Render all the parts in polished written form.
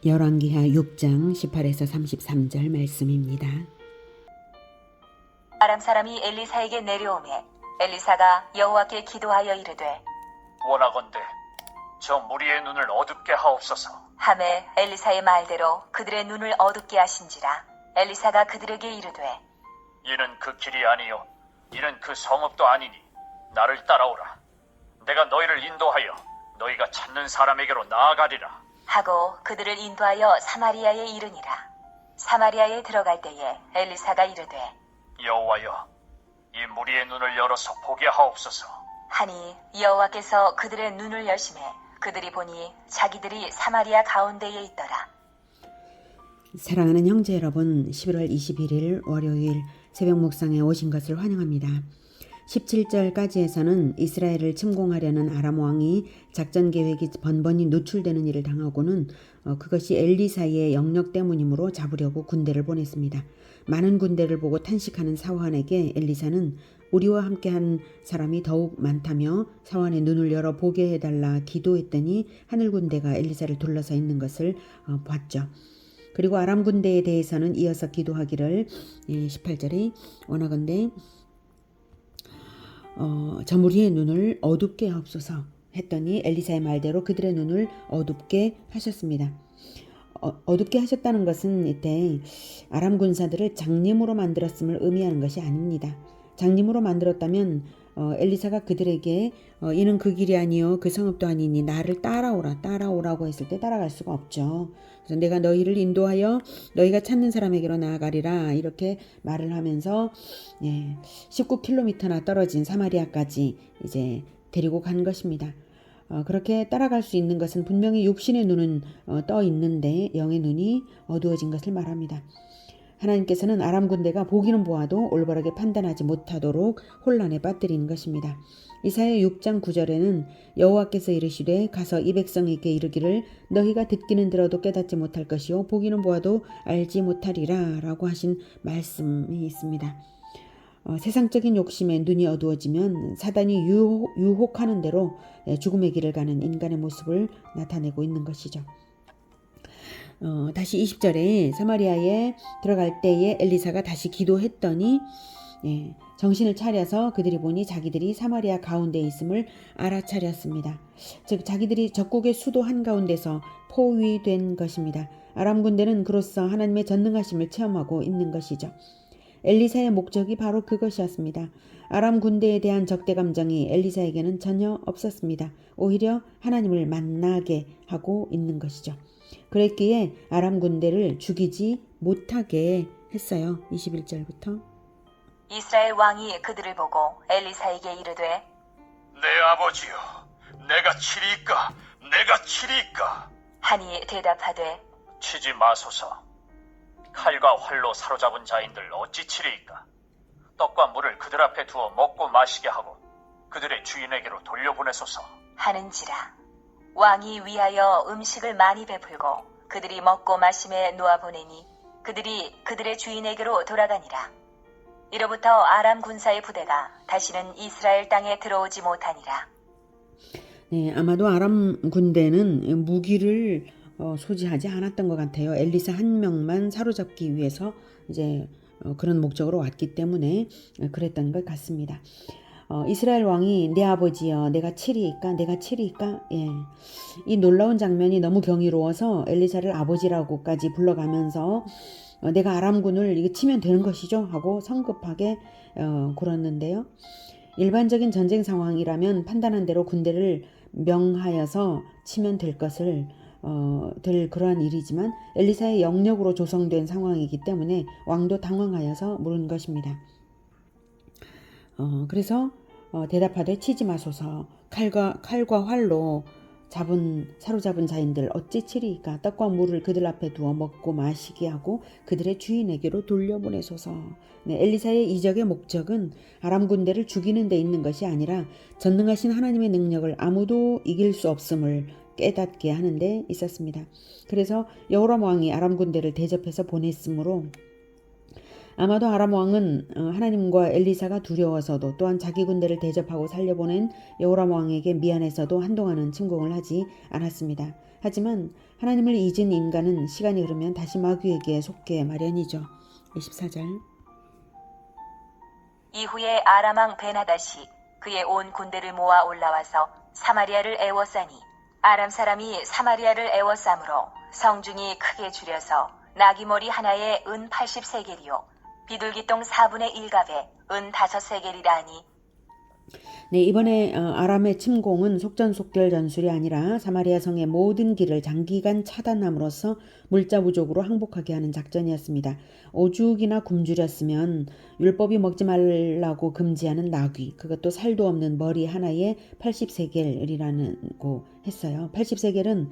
열왕기하 6장 18에서 33절 말씀입니다. 아람 사람이 엘리사에게 내려오매 엘리사가 여호와께 기도하여 이르되 원하건대 저 무리의 눈을 어둡게 하옵소서. 하매 엘리사의 말대로 그들의 눈을 어둡게 하신지라. 엘리사가 그들에게 이르되 이는 그 길이 아니요 이는 그 성읍도 아니니 나를 따라오라. 내가 너희를 인도하여 너희가 찾는 사람에게로 나아가리라. 하고 그들을 인도하여 사마리아에 이르니라. 사마리아에 들어갈 때에 엘리사가 이르되 여호와여 이 무리의 눈을 열어서 보게 하옵소서. 하니 여호와께서 그들의 눈을 여시매 그들이 보니 자기들이 사마리아 가운데에 있더라. 사랑하는 형제 여러분, 11월 21일 월요일 새벽 묵상에 오신 것을 환영합니다. 17절까지에서는 이스라엘을 침공하려는 아람 왕이 작전 계획이 번번이 노출되는 일을 당하고는 그것이 엘리사의 영역 때문이므로 잡으려고 군대를 보냈습니다. 많은 군대를 보고 탄식하는 사환에게 엘리사는 우리와 함께한 사람이 더욱 많다며 사환의 눈을 열어 보게 해달라 기도했더니 하늘 군대가 엘리사를 둘러서 있는 것을 봤죠. 그리고 아람 군대에 대해서는 이어서 기도하기를 18절에 원하건대 저 무리의 눈을 어둡게 하옵소서 했더니 엘리사의 말대로 그들의 눈을 어둡게 하셨습니다. 어둡게 하셨다는 것은 이때 아람 군사들을 장님으로 만들었음을 의미하는 것이 아닙니다. 장님으로 만들었다면 엘리사가 그들에게 이는 그 길이 아니요 그 성읍도 아니니 나를 따라오라고 했을 때 따라갈 수가 없죠. 그래서 내가 너희를 인도하여 너희가 찾는 사람에게로 나아가리라 이렇게 말을 하면서 19km나 떨어진 사마리아까지 이제 데리고 간 것입니다. 그렇게 따라갈 수 있는 것은 분명히 육신의 눈은 떠 있는데 영의 눈이 어두워진 것을 말합니다. 하나님께서는 아람 군대가 보기는 보아도 올바르게 판단하지 못하도록 혼란에 빠뜨리는 것입니다. 이사야 6장 9절에는 여호와께서 이르시되 가서 이 백성에게 이르기를 너희가 듣기는 들어도 깨닫지 못할 것이요 보기는 보아도 알지 못하리라 라고 하신 말씀이 있습니다. 세상적인 욕심에 눈이 어두워지면 사단이 유혹하는 대로 죽음의 길을 가는 인간의 모습을 나타내고 있는 것이죠. 다시 20절에 사마리아에 들어갈 때에 엘리사가 다시 기도했더니 정신을 차려서 그들이 보니 자기들이 사마리아 가운데에 있음을 알아차렸습니다. 즉 자기들이 적국의 수도 한가운데서 포위된 것입니다. 아람 군대는 그로써 하나님의 전능하심을 체험하고 있는 것이죠. 엘리사의 목적이 바로 그것이었습니다. 아람 군대에 대한 적대 감정이 엘리사에게는 전혀 없었습니다. 오히려 하나님을 만나게 하고 있는 것이죠. 그랬기에 아람 군대를 죽이지 못하게 했어요. 21절부터 이스라엘 왕이 그들을 보고 엘리사에게 이르되 내 아버지여 내가 치리이까 하니 대답하되 치지 마소서. 칼과 활로 사로잡은 자인들 어찌 치리이까. 떡과 물을 그들 앞에 두어 먹고 마시게 하고 그들의 주인에게로 돌려보내소서 하는지라. 왕이 위하여 음식을 많이 베풀고 그들이 먹고 마심에 놓아보내니 그들이 그들의 주인에게로 돌아가니라. 이로부터 아람 군사의 부대가 다시는 이스라엘 땅에 들어오지 못하니라. 아마도 아람 군대는 무기를 소지하지 않았던 것 같아요. 엘리사 한 명만 사로잡기 위해서 이제 그런 목적으로 왔기 때문에 그랬던 것 같습니다. 이스라엘 왕이 내 아버지여 내가 치리이까 이 놀라운 장면이 너무 경이로워서 엘리사를 아버지라고까지 불러가면서 내가 아람군을 이거 치면 되는 것이죠 하고 성급하게 굴었는데요. 일반적인 전쟁 상황이라면 판단한 대로 군대를 명하여서 치면 될 그러한 일이지만 엘리사의 영역으로 조성된 상황이기 때문에 왕도 당황하여서 물은 것입니다. 그래서 대답하되 치지 마소서. 칼과 활로 사로잡은 자인들 어찌 치리이까. 떡과 물을 그들 앞에 두어 먹고 마시게 하고 그들의 주인에게로 돌려보내소서. 엘리사의 이적의 목적은 아람 군대를 죽이는 데 있는 것이 아니라 전능하신 하나님의 능력을 아무도 이길 수 없음을 깨닫게 하는 데 있었습니다. 그래서 여호람 왕이 아람 군대를 대접해서 보냈으므로 아마도 아람 왕은 하나님과 엘리사가 두려워서도 또한 자기 군대를 대접하고 살려보낸 여호람 왕에게 미안해서도 한동안은 침공을 하지 않았습니다. 하지만 하나님을 잊은 인간은 시간이 흐르면 다시 마귀에게 속게 마련이죠. 24절. 이후에 아람 왕 베나다시 그의 온 군대를 모아 올라와서 사마리아를 애워싸니 아람 사람이 사마리아를 애워싸므로 성중이 크게 줄여서 나귀머리 하나에 은 80세겔이요 비둘기똥 4분의 1갑에 은 5세겔이라니. 네, 이번에 아람의 침공은 속전속결 전술이 아니라 사마리아 성의 모든 길을 장기간 차단함으로써 물자 부족으로 항복하게 하는 작전이었습니다. 오죽이나 굶주렸으면 율법이 먹지 말라고 금지하는 나귀, 그것도 살도 없는 머리 하나에 80세겔이라고 했어요. 80세겔은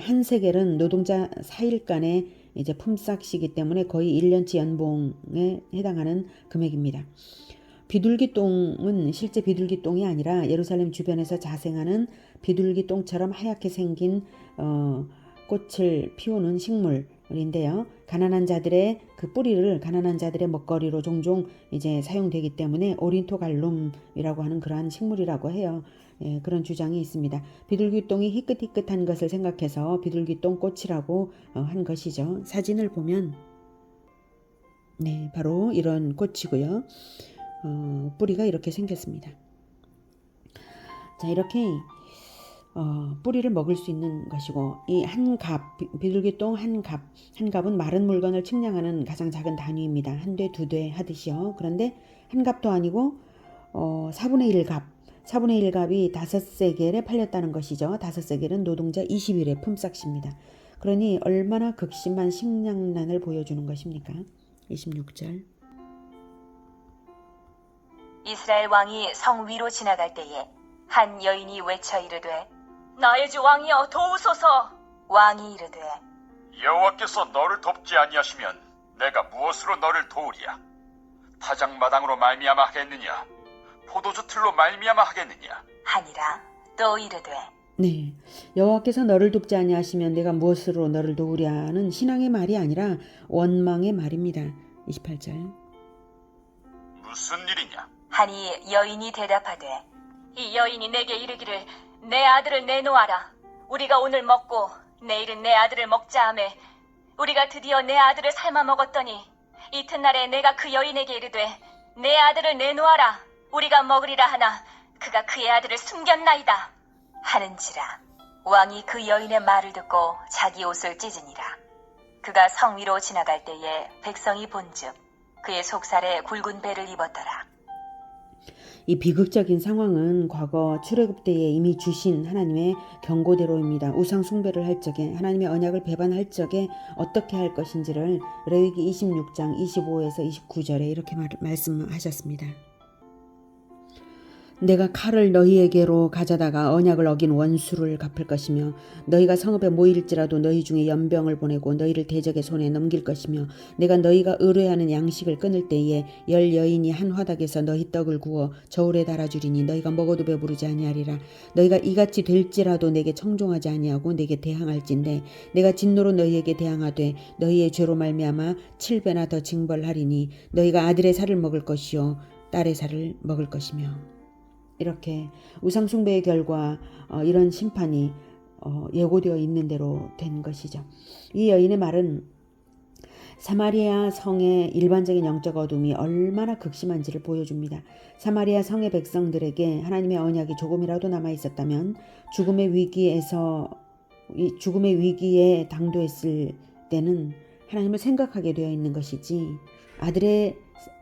한 세겔은 노동자 4일간의 이제 품삯이기 때문에 거의 1년치 연봉에 해당하는 금액입니다. 비둘기똥은 실제 비둘기똥이 아니라 예루살렘 주변에서 자생하는 비둘기똥처럼 하얗게 생긴 꽃을 피우는 식물인데요. 가난한 자들의 그 뿌리를 가난한 자들의 먹거리로 종종 이제 사용되기 때문에 오린토 갈룸이라고 하는 그러한 식물이라고 해요. 예, 그런 주장이 있습니다. 비둘기똥이 희끗희끗한 것을 생각해서 비둘기똥 꽃이라고 한 것이죠. 사진을 보면 네, 바로 이런 꽃이고요. 뿌리가 이렇게 생겼습니다. 자, 이렇게 뿌리를 먹을 수 있는 것이고, 이 한갑, 비둘기똥 한갑은 마른 물건을 측량하는 가장 작은 단위입니다. 한 대, 두 대 하듯이요. 그런데 한갑도 아니고 4분의 1갑, 4분의 1갑이 5세겔에 팔렸다는 것이죠. 5세겔은 노동자 20일의 품삯입니다. 그러니 얼마나 극심한 식량난을 보여주는 것입니까? 26절. 이스라엘 왕이 성 위로 지나갈 때에 한 여인이 외쳐 이르되 나의 주 왕이여 도우소서. 왕이 이르되 여호와께서 너를 돕지 아니하시면 내가 무엇으로 너를 도우리야? 타작마당으로 말미암아 하겠느냐? 포도주 틀로 말미암아 하겠느냐? 하니라. 또 이르되 네, 여호와께서 너를 돕지 아니하시면 내가 무엇으로 너를 도우랴는 신앙의 말이 아니라 원망의 말입니다. 28절. 무슨 일이냐? 하니 여인이 대답하되 이 여인이 내게 이르기를 내 아들을 내놓아라. 우리가 오늘 먹고 내일은 내 아들을 먹자 하매 우리가 드디어 내 아들을 삶아 먹었더니 이튿날에 내가 그 여인에게 이르되 내 아들을 내놓아라. 우리가 먹으리라 하나 그가 그의 아들을 숨겼나이다 하는지라. 왕이 그 여인의 말을 듣고 자기 옷을 찢으니라. 그가 성 위로 지나갈 때에 백성이 본즉 그의 속살에 굵은 배를 입었더라. 이 비극적인 상황은 과거 출애굽 때에 이미 주신 하나님의 경고대로입니다. 우상 숭배를 할 적에 하나님의 언약을 배반할 적에 어떻게 할 것인지를 레위기 26장 25에서 29절에 이렇게 말씀하셨습니다. 내가 칼을 너희에게로 가져다가 언약을 어긴 원수를 갚을 것이며 너희가 성읍에 모일지라도 너희 중에 연병을 보내고 너희를 대적의 손에 넘길 것이며 내가 너희가 의뢰하는 양식을 끊을 때에 10 여인이 한 화닭에서 너희 떡을 구워 저울에 달아주리니 너희가 먹어도 배부르지 아니하리라. 너희가 이같이 될지라도 내게 청종하지 아니하고 내게 대항할진대 내가 진노로 너희에게 대항하되 너희의 죄로 말미암아 7배나 더 징벌하리니 너희가 아들의 살을 먹을 것이요 딸의 살을 먹을 것이며. 이렇게 우상숭배의 결과 이런 심판이 예고되어 있는 대로 된 것이죠. 이 여인의 말은 사마리아 성의 일반적인 영적 어둠이 얼마나 극심한지를 보여줍니다. 사마리아 성의 백성들에게 하나님의 언약이 조금이라도 남아 있었다면 죽음의 위기에 당도했을 때는 하나님을 생각하게 되어 있는 것이지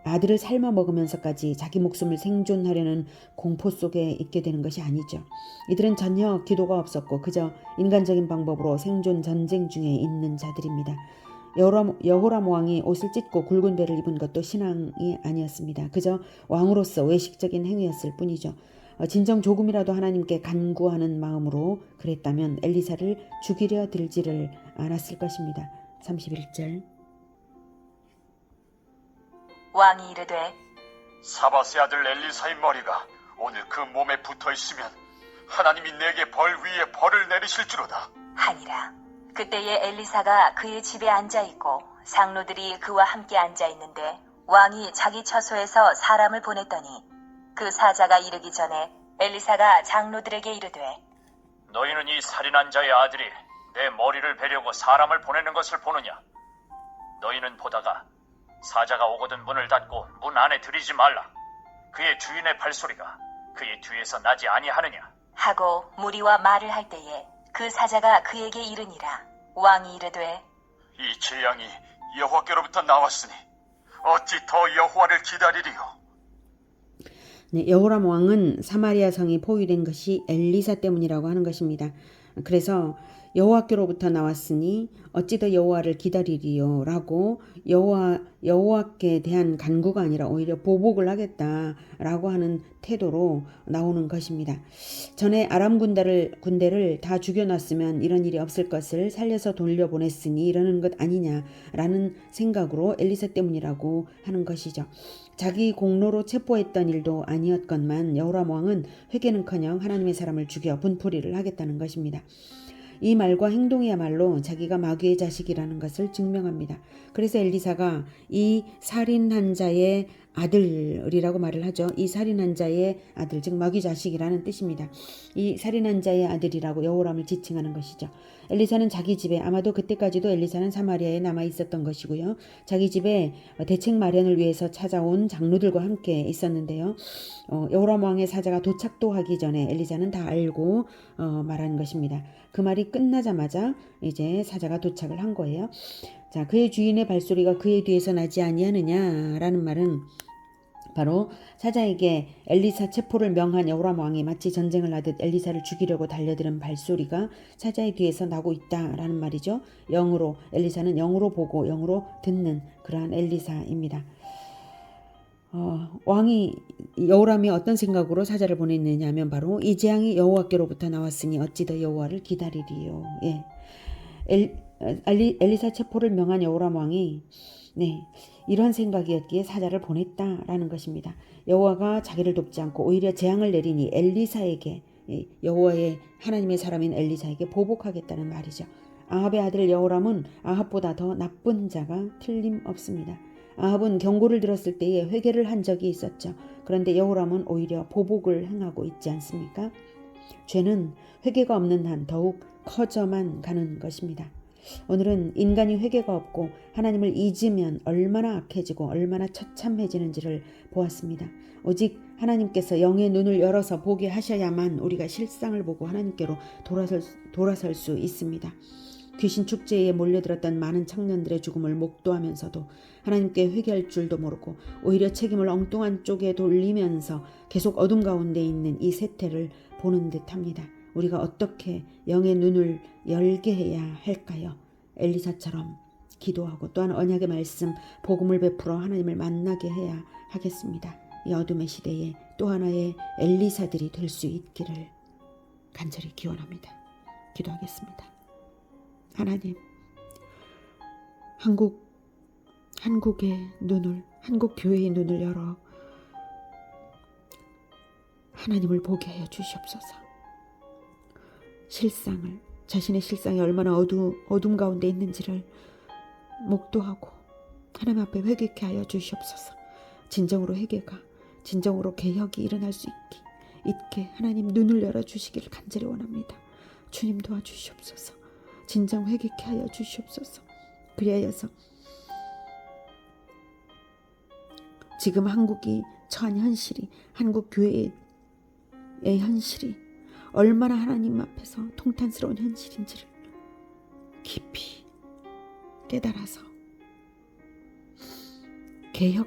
아들을 삶아 먹으면서까지 자기 목숨을 생존하려는 공포 속에 있게 되는 것이 아니죠. 이들은 전혀 기도가 없었고 그저 인간적인 방법으로 생존 전쟁 중에 있는 자들입니다. 여호람 왕이 옷을 찢고 굵은 배를 입은 것도 신앙이 아니었습니다. 그저 왕으로서 외식적인 행위였을 뿐이죠. 진정 조금이라도 하나님께 간구하는 마음으로 그랬다면 엘리사를 죽이려 들지를 않았을 것입니다. 31절. 왕이 이르되 사바스의 아들 엘리사의 머리가 오늘 그 몸에 붙어있으면 하나님이 내게 벌 위에 벌을 내리실 줄로다 하니라. 그때에 엘리사가 그의 집에 앉아있고 상노들이 그와 함께 앉아있는데 왕이 자기 처소에서 사람을 보냈더니 그 사자가 이르기 전에 엘리사가 장로들에게 이르되 너희는 이 살인한 자의 아들이 내 머리를 베려고 사람을 보내는 것을 보느냐? 너희는 보다가 사자가 오거든 문을 닫고 문 안에 들이지 말라. 그의 주인의 발소리가 그의 뒤에서 나지 아니하느냐? 하고 무리와 말을 할 때에 그 사자가 그에게 이르니라. 왕이 이르되 이 재앙이 여호와께로부터 나왔으니 어찌 더 여호와를 기다리리요? 네, 여호람 왕은 사마리아 성이 포위된 것이 엘리사 때문이라고 하는 것입니다. 그래서 여호와께로부터 나왔으니 어찌 더 여호와를 기다리리요라고 여호와께 대한 간구가 아니라 오히려 보복을 하겠다라고 하는 태도로 나오는 것입니다. 전에 아람 군대를 다 죽여놨으면 이런 일이 없을 것을 살려서 돌려보냈으니 이러는 것 아니냐라는 생각으로 엘리사 때문이라고 하는 것이죠. 자기 공로로 체포했던 일도 아니었건만 여호람 왕은 회개는커녕 하나님의 사람을 죽여 분풀이를 하겠다는 것입니다. 이 말과 행동이야말로 자기가 마귀의 자식이라는 것을 증명합니다. 그래서 엘리사가 이 살인한 자의 아들이라고 말을 하죠. 이 살인한 자의 아들, 즉 마귀 자식이라는 뜻입니다. 이 살인한 자의 아들이라고 여호람을 지칭하는 것이죠. 엘리사는 자기 집에, 아마도 그때까지도 엘리사는 사마리아에 남아 있었던 것이고요. 자기 집에 대책 마련을 위해서 찾아온 장로들과 함께 있었는데요. 여호람 왕의 사자가 도착도 하기 전에 엘리사는 다 알고 말한 것입니다. 그 말이 끝나자마자 이제 사자가 도착을 한 거예요. 자, 그의 주인의 발소리가 그의 뒤에서 나지 아니하느냐라는 말은 바로 사자에게 엘리사 체포를 명한 여호람 왕이 마치 전쟁을 하듯 엘리사를 죽이려고 달려드는 발소리가 사자의 뒤에서 나고 있다라는 말이죠. 영으로, 엘리사는 영으로 보고 영으로 듣는 그러한 엘리사입니다. 왕이 여호람이 어떤 생각으로 사자를 보냈느냐 하면 바로 이 재앙이 여호와께로부터 나왔으니 어찌 더 여호와를 기다리리요. 예. 엘리사 체포를 명한 여호람 왕이 이런 생각이었기에 사자를 보냈다라는 것입니다. 여호와가 자기를 돕지 않고 오히려 재앙을 내리니 엘리사에게, 여호와의 하나님의 사람인 엘리사에게 보복하겠다는 말이죠. 아합의 아들 여호람은 아합보다 더 나쁜 자가 틀림없습니다. 아합은 경고를 들었을 때에 회개를 한 적이 있었죠. 그런데 여호람은 오히려 보복을 행하고 있지 않습니까? 죄는 회개가 없는 한 더욱 커져만 가는 것입니다. 오늘은 인간이 회개가 없고 하나님을 잊으면 얼마나 악해지고 얼마나 처참해지는지를 보았습니다. 오직 하나님께서 영의 눈을 열어서 보게 하셔야만 우리가 실상을 보고 하나님께로 돌아설 수 있습니다. 귀신 축제에 몰려들었던 많은 청년들의 죽음을 목도하면서도 하나님께 회개할 줄도 모르고 오히려 책임을 엉뚱한 쪽에 돌리면서 계속 어둠 가운데 있는 이 세태를 보는 듯합니다. 우리가 어떻게 영의 눈을 열게 해야 할까요? 엘리사처럼 기도하고 또한 언약의 말씀, 복음을 베풀어 하나님을 만나게 해야 하겠습니다. 이 어둠의 시대에 또 하나의 엘리사들이 될 수 있기를 간절히 기원합니다. 기도하겠습니다. 하나님, 한국의 눈을, 한국 교회의 눈을 열어 하나님을 보게 하여 주시옵소서. 실상을, 자신의 실상이 얼마나 어둠 가운데 있는지를 목도하고 하나님 앞에 회개케 하여 주시옵소서. 진정으로 회개가, 진정으로 개혁이 일어날 수 있게 하나님 눈을 열어주시기를 간절히 원합니다. 주님 도와주시옵소서. 진정 회개케 하여 주시옵소서. 그리하여서 지금 한국이 처한 현실이, 한국 교회의 현실이 얼마나 하나님 앞에서 통탄스러운 현실인지를 깊이 깨달아서 개혁하는